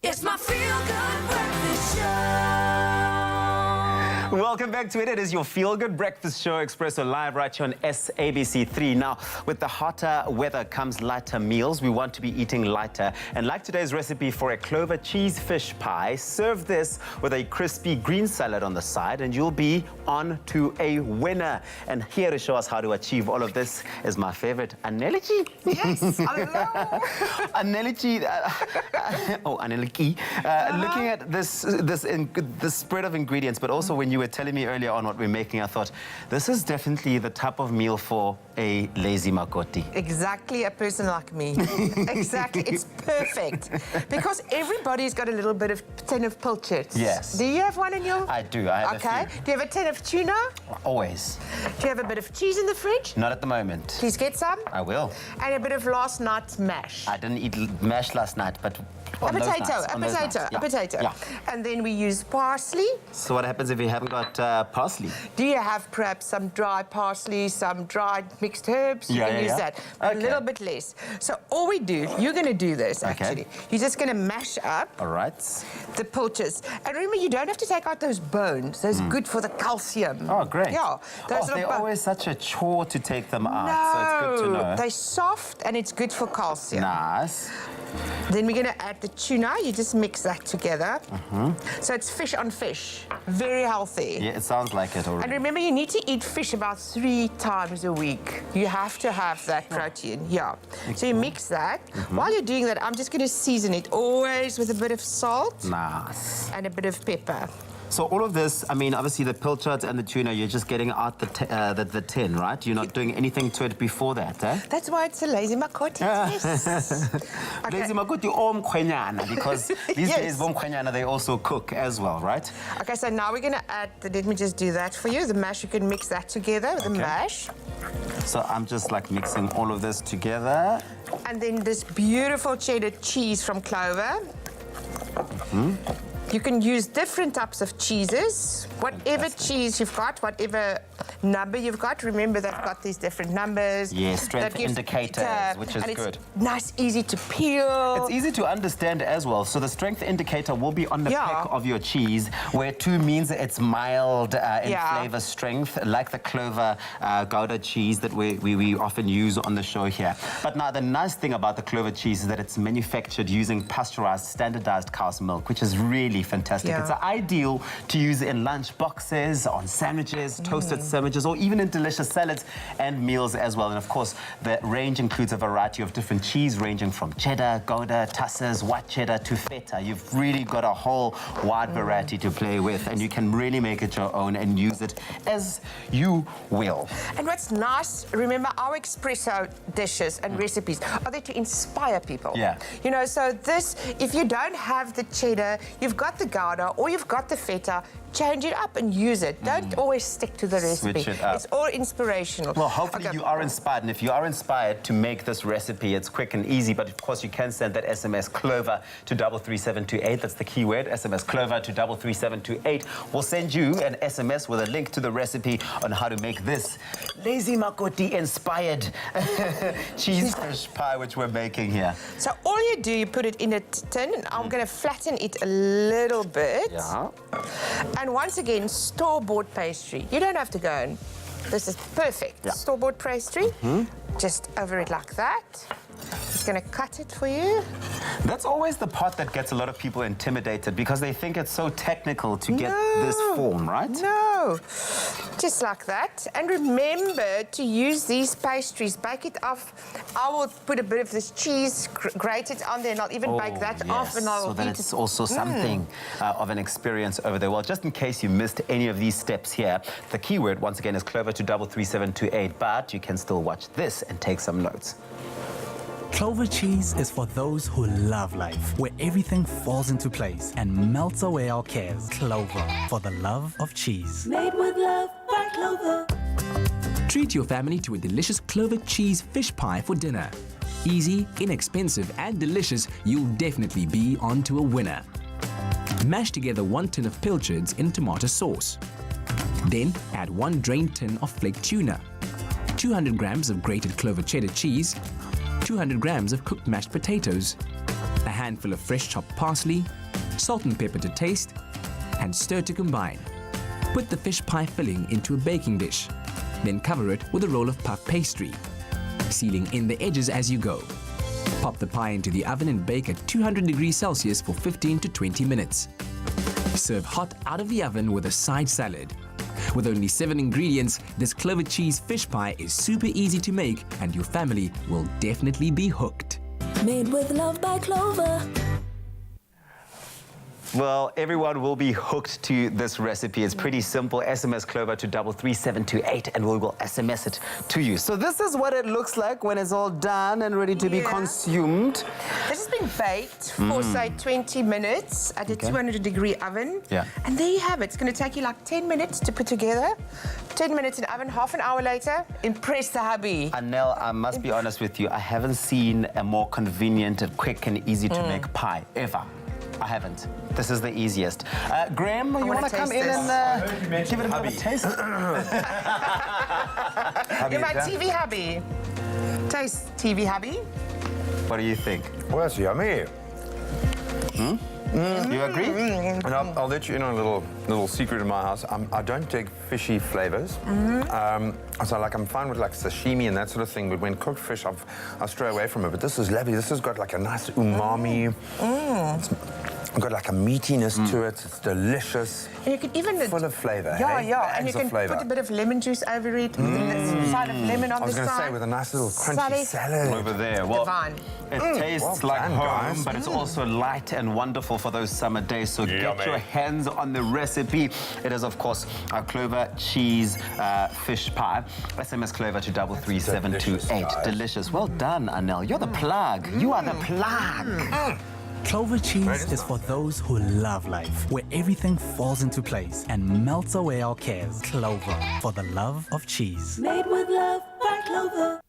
It's my feel-good breakfast show. Welcome back to it. It is your feel-good breakfast show, Expresso Live, right here on SABC3. Now, with the hotter weather comes lighter meals. We want to be eating lighter. And like today's recipe for a Clover Cheese Fish Pie, serve this with a crispy green salad on the side, and you'll be on to a winner. And here to show us how to achieve all of this is my favorite, Aneliki. Yes, hello. Aneliki. Aneliki. Looking at this spread of ingredients, but also when you were telling me earlier on what we're making, I thought this is definitely the type of meal for a lazy makoti. Exactly a person like me. Exactly. It's perfect. Because everybody's got a little bit of tin of pilchards. Yes. Do you have one in your... I do. I have okay. a few. Do you have a tin of tuna? Always. Do you have a bit of cheese in the fridge? Not at the moment. Please get some. I will. And a bit of last night's mash. I didn't eat mash last night, but A potato. Yeah. And then we use parsley. So what happens if you haven't got parsley? Do you have perhaps some dry parsley, some dried mixed herbs? You can use that. But a little bit less. So all we do, you're going to do this actually. You're just going to mash up the pilchards. And remember, you don't have to take out those bones. Those are good for the calcium. Oh, great. Yeah. They're always such a chore to take them out. No, so it's good to know. They're soft and it's good for calcium. Nice. Then we're going to add the tuna. You just mix that together. So it's fish on fish. Very healthy. Yeah, it sounds like it already. And remember, you need to eat fish about 3 times a week. You have to have that protein. Yeah. So you mix that. While you're doing that, I'm just going to season it always with a bit of salt. Nice. And a bit of pepper. So all of this, I mean, obviously the pilchards and the tuna, you're just getting out the tin, right? You're not doing anything to it before that, eh? That's why it's a lazy makoti. Yes. Lazy makoti or mkhwenyana, because these days, mkhwenyana, they also cook as well, right? Okay, so now we're going to add, let me just do that for you. The mash, you can mix that together with the mash. So I'm just like mixing all of this together. And then this beautiful cheddar cheese from Clover. You can use different types of cheeses. Whatever cheese you've got, whatever number you've got, remember they've got these different numbers. Yes, strength indicators, which is good. It's nice, easy to peel. It's easy to understand as well. So the strength indicator will be on the pack of your cheese, where 2 means it's mild in flavor strength, like the Clover Gouda cheese that we often use on the show here. But now the nice thing about the Clover cheese is that it's manufactured using pasteurized, standardized cow's milk, which is really fantastic. It's ideal to use in lunch boxes, on sandwiches, toasted sandwiches, or even in delicious salads and meals as well. And of course, the range includes a variety of different cheese, ranging from cheddar, Gouda, Tussers, white cheddar to feta. You've really got a whole wide variety to play with, and you can really make it your own and use it as you will. And what's nice, remember, our espresso dishes and recipes are there to inspire people. Yeah. You know, so this, if you don't have the cheddar, you've got the Gouda or you've got the feta, change it up and use it. Don't always stick to the recipe. Switch it up. It's all inspirational. Well, hopefully you are inspired, and if you are inspired to make this recipe, it's quick and easy, but of course you can send that SMS Clover to 33728. That's the keyword, SMS Clover to 33728. We'll send you an SMS with a link to the recipe on how to make this lazy makoti inspired cheese fish pie, which we're making here. So all you do, you put it in a tin, and I'm going to flatten it a little bit. Yeah. And once again, store-bought pastry. You don't have to go and... This is perfect. Yeah. Store-bought pastry. Just over it like that. Just going to cut it for you. That's always the part that gets a lot of people intimidated, because they think it's so technical to get this form, right? No. Just like that. And remember to use these pastries. Bake it off. I will put a bit of this cheese, grate it on there, and I'll even bake that off. And I'll so that it's also something of an experience over there. Well, just in case you missed any of these steps here, the keyword, once again, is Clover to 33728, but you can still watch this and take some notes. Clover cheese is for those who love life, where everything falls into place and melts away our cares. Clover, for the love of cheese. Made with love by Clover. Treat your family to a delicious Clover Cheese Fish Pie for dinner. Easy, inexpensive, and delicious, you'll definitely be onto a winner. Mash together 1 tin of pilchards in tomato sauce. Then add 1 drained tin of flaked tuna, 200 grams of grated Clover cheddar cheese, 200 grams of cooked mashed potatoes, a handful of fresh chopped parsley, salt and pepper to taste, and stir to combine. Put the fish pie filling into a baking dish. Then cover it with a roll of puff pastry, sealing in the edges as you go. Pop the pie into the oven and bake at 200 degrees Celsius for 15 to 20 minutes. Serve hot out of the oven with a side salad. With only 7 ingredients, this Clover Cheese Fish Pie is super easy to make and your family will definitely be hooked. Made with love by Clover. Well, everyone will be hooked to this recipe. It's pretty simple. SMS Clover to 33728 and we will SMS it to you. So this is what it looks like when it's all done and ready to be consumed. This has been baked for, say, 20 minutes at a 200-degree oven. Yeah. And there you have it. It's going to take you like 10 minutes to put together. 10 minutes in the oven, half an hour later, impress the hubby. Anel, I must be honest with you. I haven't seen a more convenient and quick and easy to make pie ever. I haven't. This is the easiest. Graham, you want to come in and give it a bit of a taste? You're my TV hubby. Taste, TV hubby. What do you think? Well, that's yummy. You agree? And I'll let you in on a little secret in my house. I don't dig fishy flavors. So I'm fine with like sashimi and that sort of thing, but when cooked fish, I stray away from it. But this is lovely. This has got like a nice umami. It's got like a meatiness to it. It's delicious. And you can even full of flavor. Yeah, hey? yeah. Bags And you of can flavor. put a bit of lemon juice over it, with a side of lemon on the side. I was going to say with a nice little crunchy salad. Over there. Well, Divine. it tastes well like done, home, guys. but it's also light and wonderful for those summer days. So get your hands on the recipe. It is, of course, our Clover Cheese Fish Pie. SMS Clover to 33728. Delicious. Well done, Anel. You're the plug. You are the plug. Clover Cheese is for those who love life, where everything falls into place and melts away our cares. Clover, for the love of cheese. Made with love by Clover.